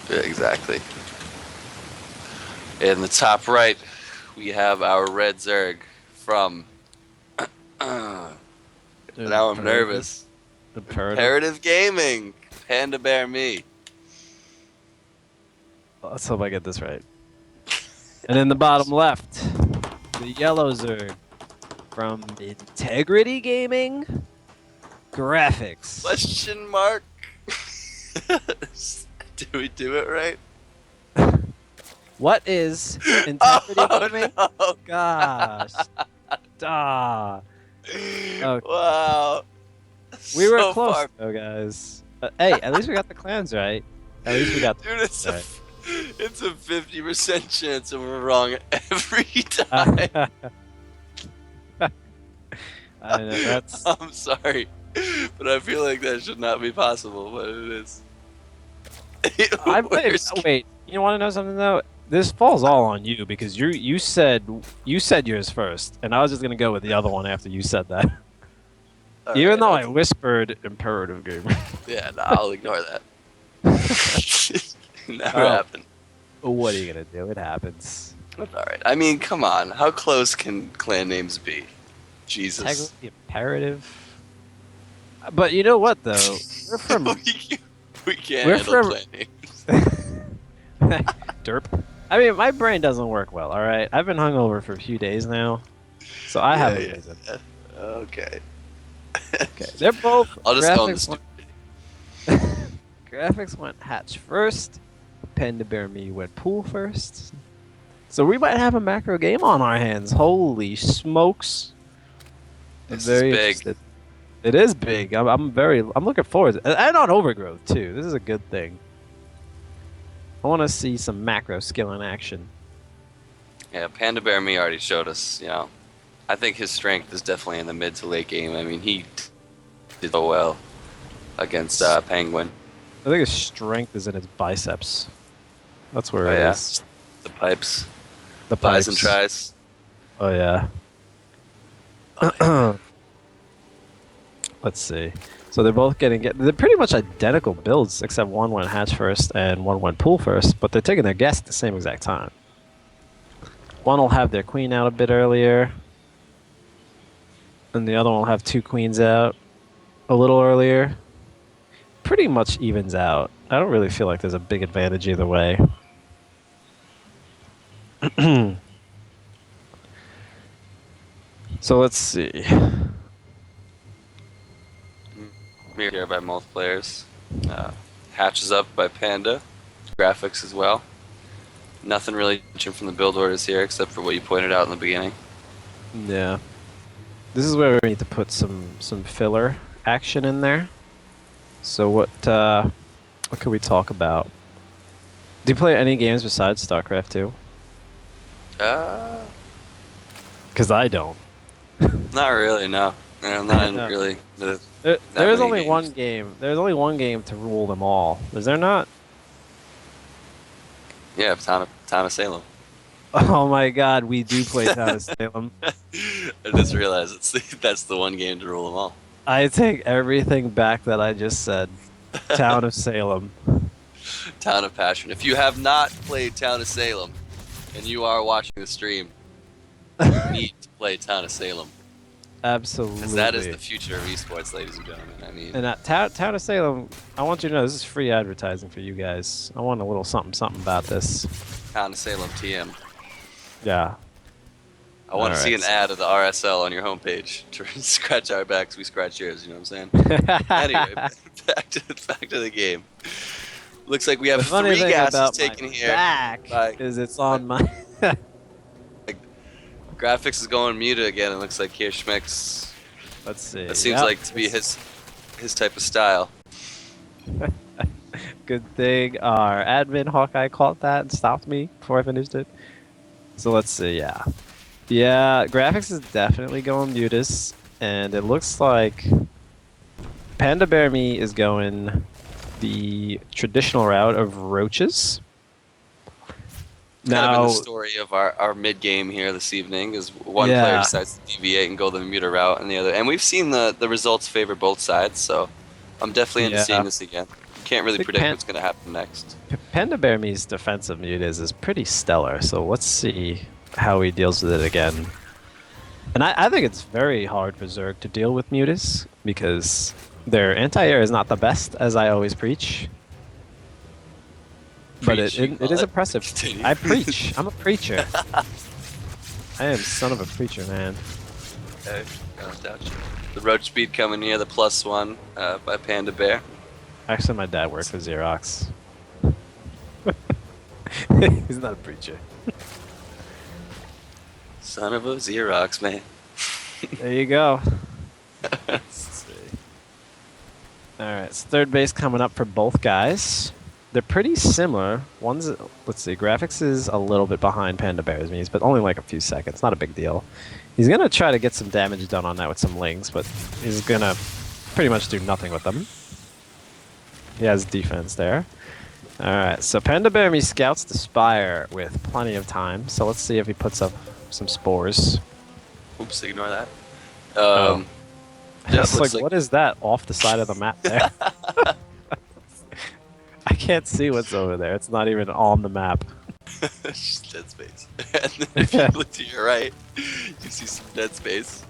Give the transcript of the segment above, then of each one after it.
Yeah, exactly. In the top right, we have our red Zerg from. Now I'm nervous. Imperative Gaming. PandaBearMe. Let's hope I get this right. And in the bottom left, the yellow Zerg from Integrity Gaming. Graphix. Question mark. Do we do it right? What is Integrity Gaming? No. Gosh. Duh. Okay. Wow. We were So close far. though, guys. Hey, at least we got the clans right. At least we got. Dude, it's right. it's a 50% chance and we're wrong every time. I know, that's. I'm sorry, but I feel like that should not be possible, but it is. Wait, you want to know something though? This falls all on you because you said yours first, and I was just gonna go with the other one after you said that. Even though I whispered Imperative Gamer. Yeah, no, I'll ignore that. Never happened. What are you gonna do? It happens. That's alright. I mean, come on. How close can clan names be? Jesus. Technically Imperative. But you know what though? We're from. we can't handle clan names. Derp. I mean, my brain doesn't work well. All right, I've been hungover for a few days now, so I have a reason. Yeah. Okay. Okay, they're both. I'll just go on the stupid. Graphix went hatch first. PandaBearMe went pool first. So we might have a macro game on our hands. Holy smokes! This is big. Interested. It is big. I'm looking forward to it. And on Overgrowth too. This is a good thing. I want to see some macro skill in action. Yeah, PandaBearMe already showed us, you know. I think his strength is definitely in the mid to late game. I mean, he did so well against PengWin. I think his strength is in his biceps. That's where it is. The pipes. The Buys pipes. and tries. Oh, yeah. Oh, yeah. Let's see. So they're both they're pretty much identical builds, except one went hatch first and one went pool first, but they're taking their guess at the same exact time. One will have their queen out a bit earlier, and the other one will have two queens out a little earlier. Pretty much evens out. I don't really feel like there's a big advantage either way. So let's see. Here by most players. Hatches up by Panda. Graphix as well. Nothing really changing from the build orders here except for what you pointed out in the beginning. Yeah. This is where we need to put some filler action in there. So what can we talk about? Do you play any games besides StarCraft 2? Because I don't. Not really, no. I'm not in really. There's only one game. There's only one game to rule them all. Is there not? Yeah, Town of Salem. Oh my God, we do play Town of Salem. I just realized that's the one game to rule them all. I take everything back that I just said. Town of Salem. Town of Passion. If you have not played Town of Salem, and you are watching the stream, you need to play Town of Salem. Absolutely. Because that is the future of esports, ladies and gentlemen. I mean, and Town of Salem, I want you to know this is free advertising for you guys. I want a little something about this. Town of Salem TM. Yeah. I want to see an ad of the RSL on your homepage. To scratch our backs, we scratch yours. You know what I'm saying? Anyway, back to the game. Looks like we have three gases taken here. Is it's on my. Graphix is going muted again. It looks like here Schmicks. Let's see. That seems like to be his type of style. Good thing our admin Hawkeye caught that and stopped me before I finished it. So let's see. Yeah, Graphix is definitely going mutus, and it looks like PandaBearMe is going the traditional route of roaches. Kind of been the story of our mid game here this evening is one player decides to deviate and go the muta route, and the other. And we've seen the results favor both sides, so I'm definitely into seeing this again. Can't really predict what's going to happen next. PandaBearMe's defensive mutas is pretty stellar, so let's see how he deals with it again. And I think it's very hard for Zerg to deal with mutas because their anti-air is not the best, as I always preach. But it is impressive. I preach. I'm a preacher. I am son of a preacher, man. Okay, doubt you. The roach speed coming near the +1 by PandaBear. Actually, my dad worked for Xerox. He's not a preacher. Son of a Xerox, man. There you go. Let's see. Alright, so third base coming up for both guys. They're pretty similar. One's, let's see, Graphix is a little bit behind PandaBearMe, but only like a few seconds. Not a big deal. He's going to try to get some damage done on that with some lings, but he's going to pretty much do nothing with them. He has defense there. Alright, so PandaBearMe scouts the Spire with plenty of time, so let's see if he puts up some spores. Oops, ignore that. Yeah, like, what is that off the side of the map there? I can't see what's over there. It's not even on the map. It's just dead space. And then if you look to your right, you see some dead space.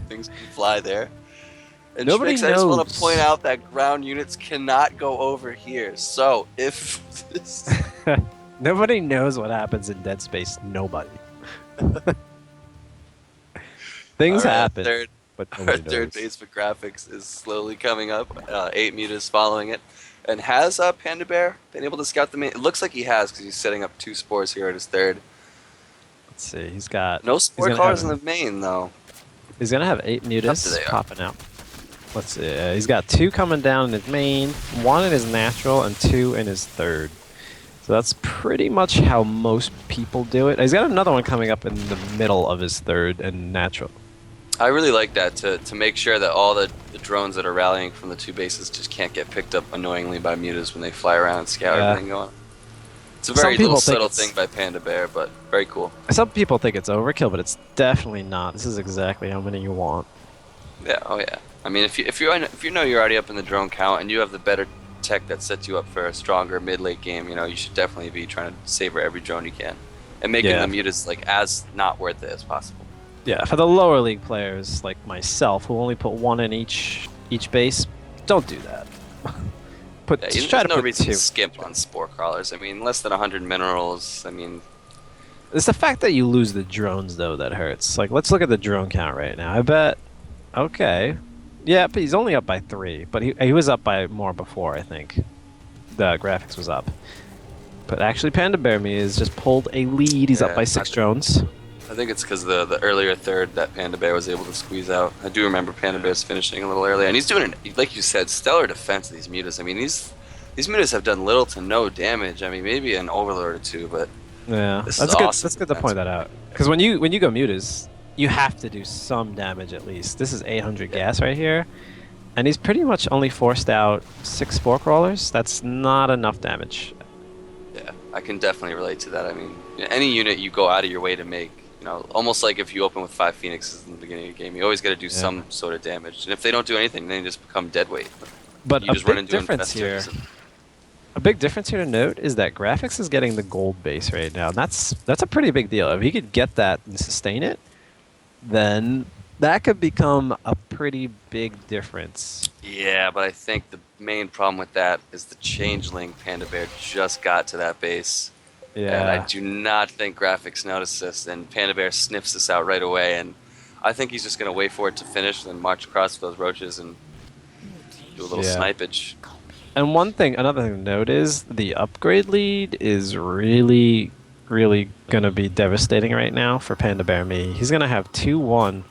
Things can fly there. And Nobody Schmicks, knows. I just want to point out that ground units cannot go over here. So if this... Nobody knows what happens in dead space. Nobody. Things happen. But our third base for Graphix is slowly coming up. 8 mutas following it. And has PandaBear been able to scout the main? It looks like he has because he's setting up 2 spores here at his third. Let's see. He's got no spore cars in the main though. He's gonna have 8 mutas popping out. Let's see. He's got 2 coming down in his main, 1 in his natural, and 2 in his third. So that's pretty much how most people do it. He's got another one coming up in the middle of his third and natural. I really like that to make sure that all the drones that are rallying from the 2 bases just can't get picked up annoyingly by mutas when they fly around and scout everything going. It's a very little subtle thing by PandaBear, but very cool. Some people think it's overkill, but it's definitely not. This is exactly how many you want. Yeah, oh yeah. I mean, if you know you're already up in the drone count and you have the better tech that sets you up for a stronger mid-late game, you know, you should definitely be trying to savor every drone you can and making the mutas like as not worth it as possible. Yeah, for the lower league players like myself who only put 1 in each base, don't do that. Just try to put 2. To skimp on spore crawlers. I mean, less than 100 minerals. I mean, it's the fact that you lose the drones though that hurts. Like, let's look at the drone count right now. I bet. Okay. Yeah, but he's only up by 3, but he was up by more before, I think. The Graphix was up. But actually, PandaBearMe has just pulled a lead. He's up by 6 drones. I think it's because the earlier third that PandaBear was able to squeeze out. I do remember PandaBear's finishing a little earlier, and he's doing, like you said, stellar defense of these mutas. I mean, these mutas have done little to no damage. I mean, maybe an overlord or 2, but yeah, this that's is good. awesome. That's good to point that out. Because when you go mutas, you have to do some damage at least. This is 800 gas right here, and he's pretty much only forced out 6 spore crawlers. That's not enough damage. Yeah, I can definitely relate to that. I mean, any unit you go out of your way to make, you know, almost like if you open with 5 Phoenixes in the beginning of the game, you always got to do some sort of damage. And if they don't do anything, then you just become dead weight. But you just run into a big difference here to note is that Graphix is getting the gold base right now. That's a pretty big deal. If he could get that and sustain it, then that could become a pretty big difference. Yeah, but I think the main problem with that is the changeling PandaBear just got to that base. Yeah. And I do not think Graphix noticed this, and PandaBear sniffs this out right away, and I think he's just going to wait for it to finish, then march across those roaches and do a little snipage. And another thing to note is the upgrade lead is really, really going to be devastating right now for PandaBearMe. He's going to have 2-1,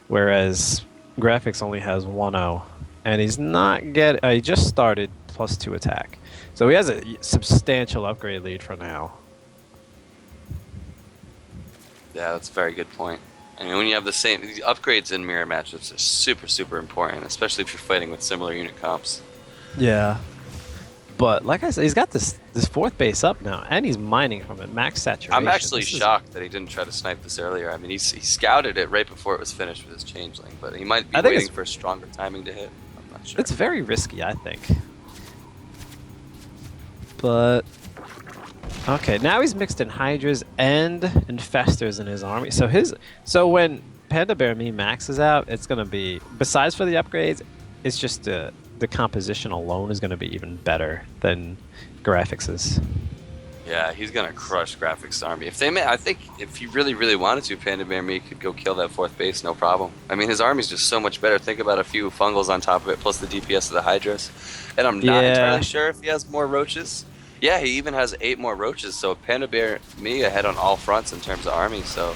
whereas Graphix only has 1-0, and he's not he just started +2 attack. So he has a substantial upgrade lead for now. Yeah, that's a very good point. I mean, when you have the upgrades in mirror matchups are super, super important, especially if you're fighting with similar unit comps. Yeah. But like I said, he's got this 4th base up now, and he's mining from it, max saturation. I'm actually shocked that he didn't try to snipe this earlier. I mean, he scouted it right before it was finished with his changeling, but he might be waiting for stronger timing to hit. I'm not sure. It's very risky, I think. But okay, now he's mixed in Hydras and Infestors in his army. So when PandaBearMe maxes out, it's gonna be, besides for the upgrades, it's just the composition alone is gonna be even better than Graphix's. Yeah, he's gonna crush Graphix' army. If they I think if he really wanted to, PandaBearMe could go kill that 4th base, no problem. I mean, his army's just so much better. Think about a few fungals on top of it, plus the DPS of the Hydras. And I'm not entirely sure if he has more roaches. Yeah, he even has 8 more roaches, so PandaBearMe ahead on all fronts in terms of army, so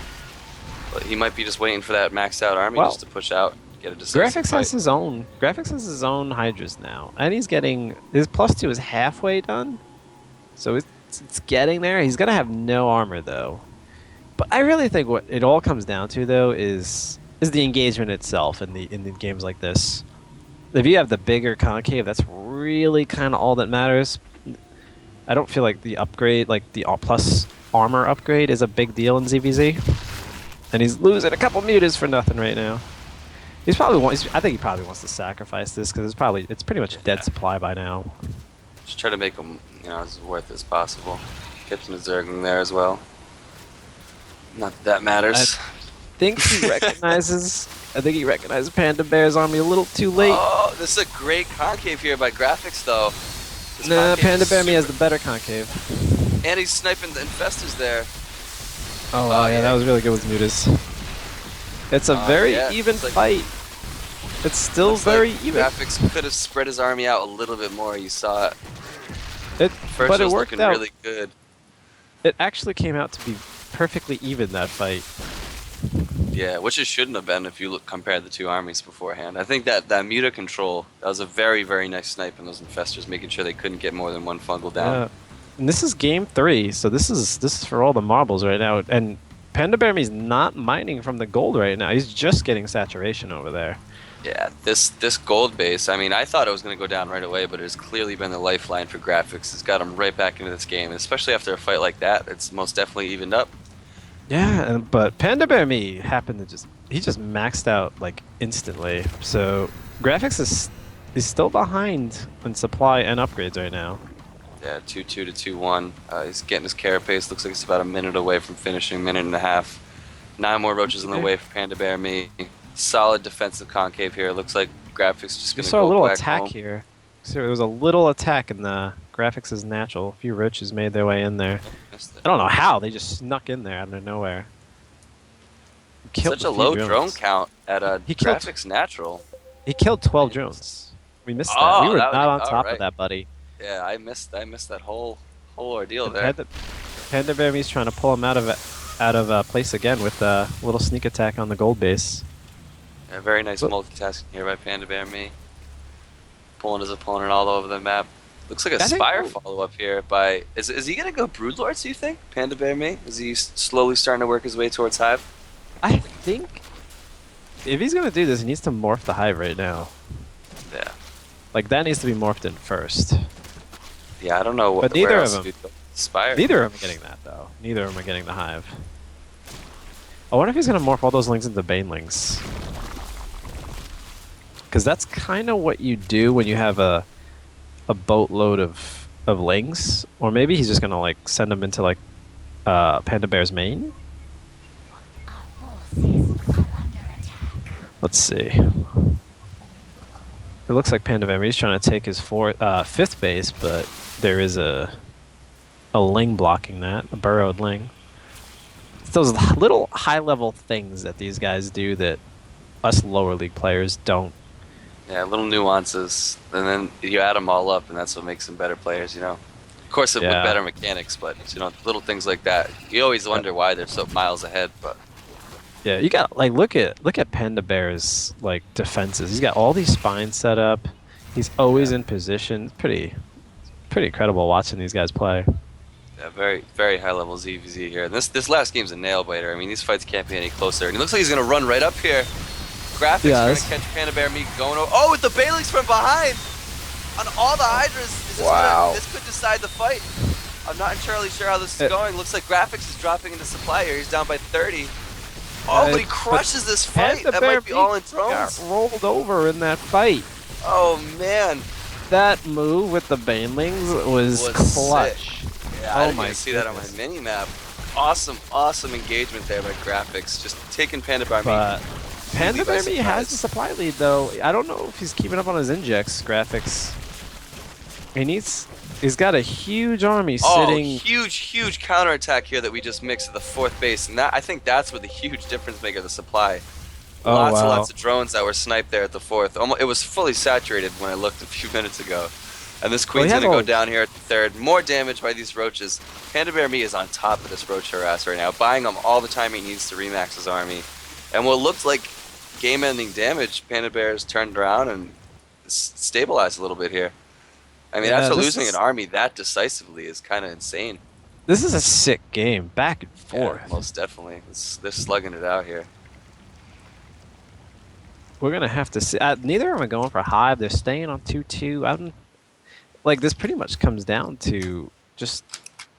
he might be just waiting for that maxed out army just to push out, get a decisive fight. Graphix has his own Hydras now, and he's getting, his +2 is halfway done, so it's getting there. He's gonna have no armor though. But I really think what it all comes down to though is the engagement itself in the games like this. If you have the bigger concave, that's really kind of all that matters. I don't feel like the upgrade, like the plus armor upgrade, is a big deal in ZVZ. And he's losing a couple mutas for nothing right now. I think he probably wants to sacrifice this because it's pretty much dead supply by now. Just try to make him, as worth as possible. Get some Zergling there as well. Not that matters. I think he recognizes PandaBear's army a little too late. Oh, this is a great concave here by Graphix, though. Nah, PandaBearMe has the better concave. And he's sniping the Infestors there. Oh, wow, yeah, that was really good with mutas. It's a very even fight. It's still very even. Graphix could have spread his army out a little bit more. You saw it. But it worked out. Really good. It actually came out to be perfectly even, that fight. Yeah, which it shouldn't have been if you compare the two armies beforehand. I think that muta control, that was a very nice snipe in those Infestors, making sure they couldn't get more than one fungal down. And this is game 3, so this is for all the marbles right now. And PandaBearMe's not mining from the gold right now. He's just getting saturation over there. Yeah, this gold base, I mean, I thought it was going to go down right away, but it has clearly been the lifeline for Graphix. It's got him right back into this game, and especially after a fight like that, it's most definitely evened up. Yeah, but PandaBearMe happened to just maxed out like instantly. So Graphix is still behind in supply and upgrades right now. Yeah, 2-2 to 2-1. He's getting his carapace. Looks like it's about a minute away from finishing, minute and a half. 9 more roaches in the way for PandaBearMe. Solid defensive concave here. Looks like Graphix just going to go back home. You saw a little attack here. So there was a little attack in the Graphix's natural. A few roaches made their way in there. I don't know how. They just snuck in there out of nowhere. Such a low drone count at Graphix natural. He killed 12 drones. We missed that. We were not on top of that, buddy. Yeah, I missed that whole ordeal there. PandaBearMe's trying to pull him out of place again with a little sneak attack on the gold base. Yeah, very nice multitasking here by PandaBearMe. Pulling his opponent all over the map. Looks like a Spire follow-up here by... Is he going to go Broodlords, do you think? PandaBearMe? Is he slowly starting to work his way towards Hive? I think if he's going to do this, he needs to morph the Hive right now. Yeah. Like, that needs to be morphed in first. Yeah, I don't know what... But neither of them... Spire. Neither of them are getting that, though. Neither of them are getting the Hive. I wonder if he's going to morph all those lings into Banelings. Because that's kind of what you do when you have a boatload of lings. Or maybe he's just going to like send them into like PandaBear's main. Let's see. It looks like PandaBearMe is trying to take his 5th base, but there is a ling blocking that, a burrowed ling. It's those little high-level things that these guys do that us lower league players don't. Yeah, little nuances, and then you add them all up, and that's what makes them better players, Of course, with better mechanics, but, little things like that. You always wonder why they're so miles ahead, but... Yeah, you got, like, look at PandaBear's, like, defenses. He's got all these spines set up. He's always in position. Pretty incredible watching these guys play. Yeah, very high-level ZVZ here. This last game's a nail-biter. I mean, these fights can't be any closer. And it looks like he's going to run right up here. Graphix trying to catch PandaBearMe going over. Oh, with the Bailings from behind! On all the Hydras. This could decide the fight. I'm not entirely sure how this is going. Looks like Graphix is dropping into supply here. He's down by 30. Oh, but he crushes this fight. That might be all in drones. Got rolled over in that fight. Oh, man. That move with the banelings was clutch. Sick. Yeah, I didn't even see that on my mini map. Awesome engagement there by Graphix. Just taking PandaBearMe. But PandaBearMe has the supply lead though. I don't know if he's keeping up on his injects. Graphix. He's got a huge army sitting. Huge counterattack here that we just mixed at the 4th base, and I think that's what the huge difference maker, the supply. Lots of drones that were sniped there at the 4th. It was fully saturated when I looked a few minutes ago. And this queen's gonna go down here at the 3rd. More damage by these roaches. PandaBearMe is on top of this roach harass right now, buying him all the time he needs to remax his army. And what looked like game-ending damage, PandaBear's turned around and stabilized a little bit here. I mean, after losing an army that decisively is kind of insane. This is a sick game, back and forth. Yeah, most definitely. They're slugging it out here. We're gonna have to see. Neither of them are going for Hive. They're staying on 2-2. Like, this pretty much comes down to just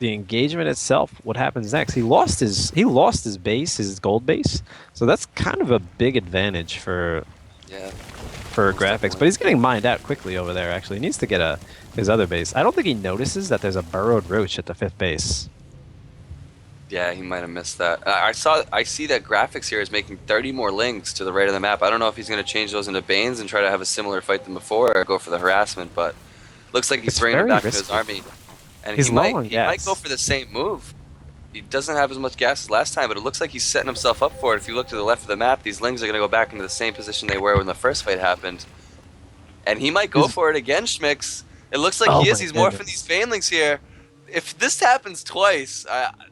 the engagement itself. What happens next? He lost his base, his gold base. So that's kind of a big advantage for Graphix. But he's getting mined out quickly over there. Actually, he needs to get his other base. I don't think he notices that there's a burrowed roach at the 5th base. Yeah, he might have missed that. I see that Graphix here is making 30 more lings to the right of the map. I don't know if he's going to change those into Banes and try to have a similar fight than before or go for the harassment, but looks like he's bringing it back to his army. And he might go for the same move. He doesn't have as much gas as last time, but it looks like he's setting himself up for it. If you look to the left of the map, these lings are going to go back into the same position they were when the first fight happened. And he might go for it again, Schmicks. It looks like he's morphing these banelings here. If this happens twice,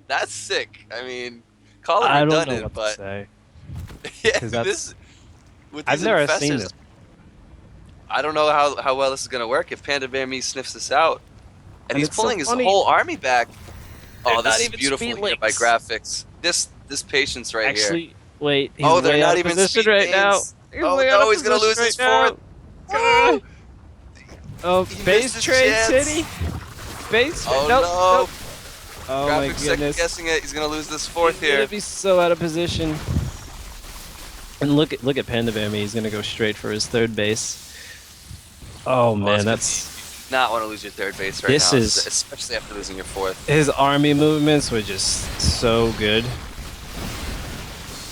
that's sick. I mean, call it redundant, but I've never seen this. I don't know how well this is going to work if PandaBearMe sniffs this out. And he's pulling his whole army back. Oh, this is beautiful here by Graphix. This patience right here. Wait. Oh, they're not even speed right now. Oh no, he's going to lose his 4th. Oh, base trade city. Base. Oh no. Oh my goodness. Second guessing it. He's going to lose this 4th here. He's going to be so out of position. And look at PandaBearMe. He's going to go straight for his 3rd base. Oh man, that's. You do not want to lose your 3rd base right now, especially after losing your 4th. His army movements were just so good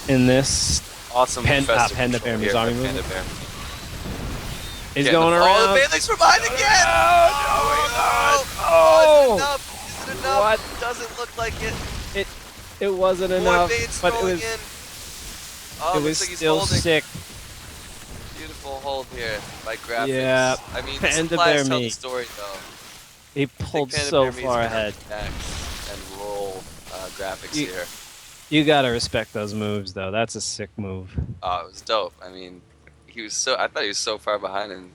in this. Awesome. PandaBearMe's army movement. He's going around. Oh, the banelings from behind again! Oh! Is it enough? What? Doesn't look like it. It wasn't enough, but it was still sick. Beautiful hold here by Graphix. Yeah, I mean, supplies tell the story though. He pulled so far ahead. And roll Graphix here. You gotta respect those moves though. That's a sick move. Oh, it was dope. I mean, I thought he was so far behind, and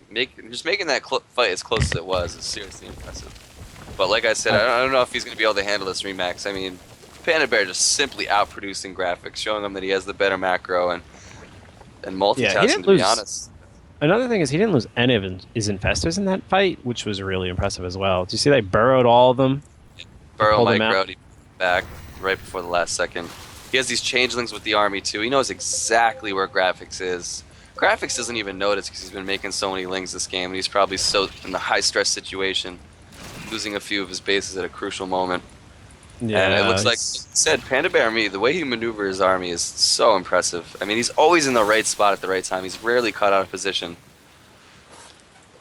just making that fight as close as it was is seriously impressive. But like I said, I don't know if he's gonna be able to handle this remax. I mean, PandaBear just simply outproducing Graphix, showing him that he has the better macro and multitasking, to be honest. Another thing is he didn't lose any of his infestors in that fight, which was really impressive as well. Did you see they burrowed all of them? Burrow microed, he back right before the last second. He has these changelings with the army too. He knows exactly where Graphix is. Graphix doesn't even notice because he's been making so many lings this game, and he's probably so in the high stress situation, losing a few of his bases at a crucial moment. Yeah, and it looks like you said, PandaBearMe, the way he maneuvers his army is so impressive. I mean, he's always in the right spot at the right time. He's rarely caught out of position.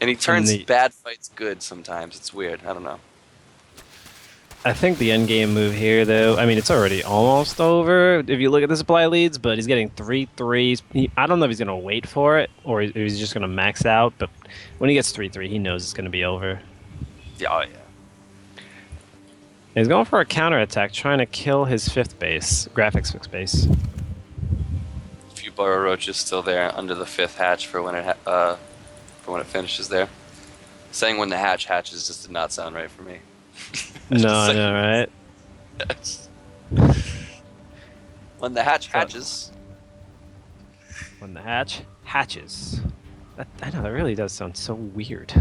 And he turns bad fights good sometimes. It's weird. I don't know. I think the endgame move here, though, I mean, it's already almost over if you look at the supply leads, but he's getting 3-3s. I don't know if he's going to wait for it or he's just going to max out, but when he gets 3-3, he knows it's going to be over. Yeah, oh, yeah. He's going for a counterattack, trying to kill his 5th base, Graphix 5th base. A few burrow roaches still there under the 5th hatch for when it finishes there. Saying when the hatch hatches just did not sound right for me. No, I know, right? When the hatch hatches. When the hatch hatches. I know, that really does sound so weird.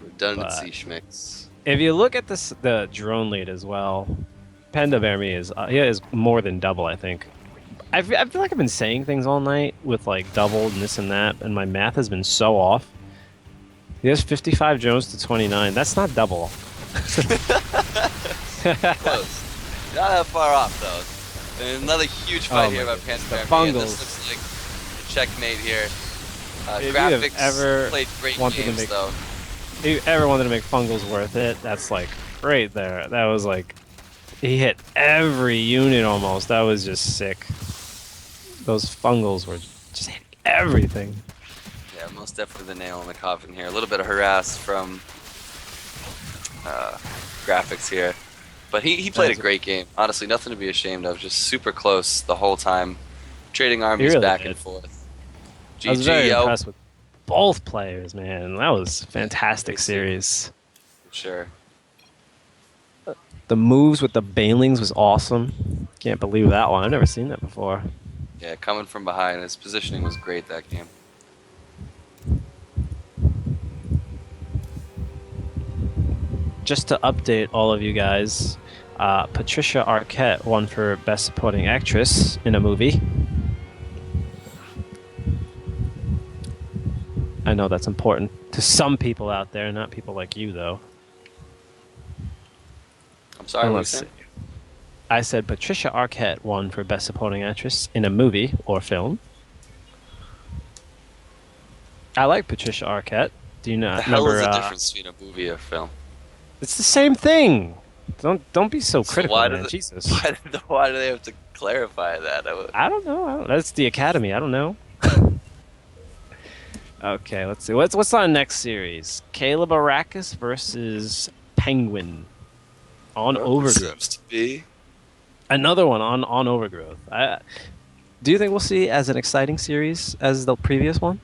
Redundancy, Schmicks. If you look at the drone lead as well, PandaBearMe is more than double, I think. I feel like I've been saying things all night with like double and this and that, and my math has been so off. He has 55 drones to 29. That's not double. Close. Not that far off, though. And another huge fight here by PandaBearMe. This looks like a checkmate here. Graphix played great games, though. If you ever wanted to make Fungals worth it, that's like right there. That was like, he hit every unit almost. That was just sick. Those Fungals were just hitting everything. Yeah, most definitely the nail in the coffin here. A little bit of harass from Graphix here. But he played a great game. Honestly, nothing to be ashamed of. Just super close the whole time. Trading armies really back and forth. I was very impressed with both players, man. That was a fantastic series. For sure. The moves with the Banelings was awesome. Can't believe that one. I've never seen that before. Yeah, coming from behind. His positioning was great that game. Just to update all of you guys, Patricia Arquette won for Best Supporting Actress in a movie. I know that's important to some people out there, not people like you, though. I'm sorry, what you I said Patricia Arquette won for Best Supporting Actress in a movie or film. I like Patricia Arquette. Do you not remember? The hell is the difference between a movie or film? It's the same thing. Don't be so critical, man. Jesus. Why do they have to clarify that? I don't know. That's the Academy. I don't know. Okay, let's see. What's our next series? CalebAracous versus PengWin on Overgrowth. Seems to be another one on Overgrowth. Do you think we'll see as an exciting series as the previous one?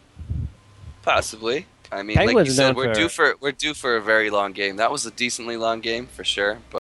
Possibly. I mean, like you said, we're due for a very long game. That was a decently long game for sure. But